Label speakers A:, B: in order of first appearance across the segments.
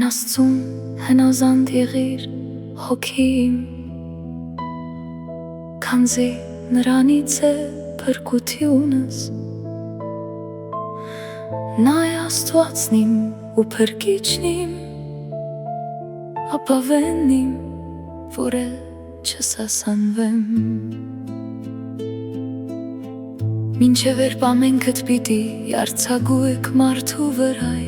A: Աստծուն հնազանդ եղիր հոգիմ, քանզի նրանից է փրկությունս։ Նա է Աստվածն իմ ու փրկիչն իմ, ապավենն իմ, որ էլ չսասանվեմ։ Մինչև երբ ամենքդ պիտի յարցագույք մարդու վրայ,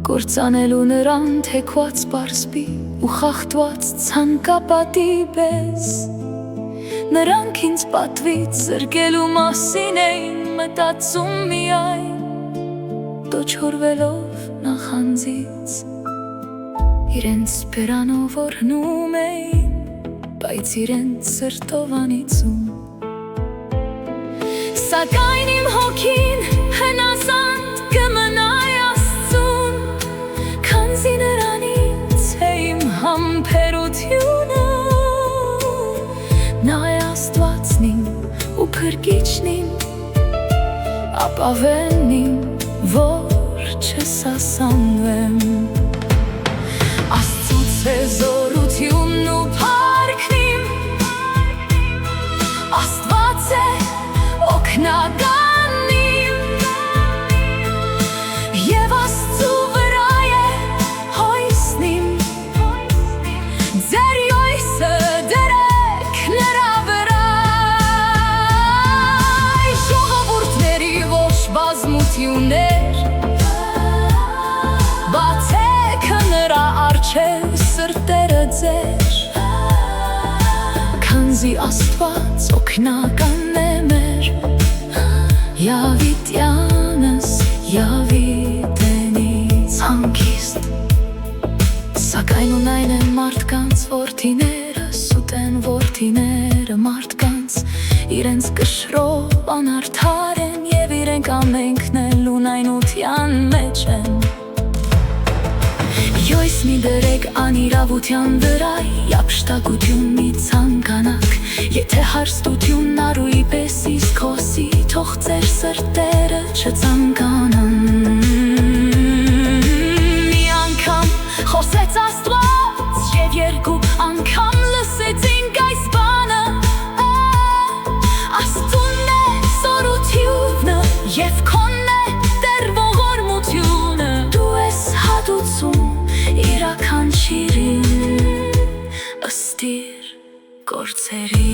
A: կործանելու նրան թեքված պարսպի ու խախտված ցանկապատի պես, նրանք ինձ պատվից զրկելու մասին էին մտածում միայն, դոչորվելով նախանձից, իրենց բերանով օրհնում էին, բայց իրենց սրտով անիծում։ Սակայն իմ հոգին հնազանդ կմնայ Աստծուն, քանզի նրանից է իմ համբերությունը։ Նա է Աստվածն իմ ու փրկիչն իմ, ապավենն իմ, որ չսասանվեմ։ Աստծուց է զորությունն ու փառքն իմ, Աստված է օգնականն իմ, և Աստծու վրա է հույսն իմ, ձեր հույսը դրեք նրա վրա։ Ժողովուրդների ոչ բազմություններ, բացեք նրա առջև սրտերը ձեր, քանզի Աստված օգնականն է մեր, Յավիտյանս յավիտենից հանգիստ։ Սակայն ունայն են մարդկանց որդիները, սուտ են որդիները մարդկանց, իրենց կշռով անարդար են, և իրենք ամենքն էլ ունայնության մեջ են։ Յոյս մի դրեք անիրավության վրա, յափշտակություն մի ցանկանաք, եթե հարստությունն առուի պես իսկ հոսի, թող ձեր սրտերը չցանկանան։ Մի անգամ խոսեց Աստված, և երկու անգամ լսեցինք այս բանը, Աստծուն է զորությունը և քոնն է դեռ ողորմությունը, դու ես հատուցում իրաքանչյուրին ըստ իր գործերի։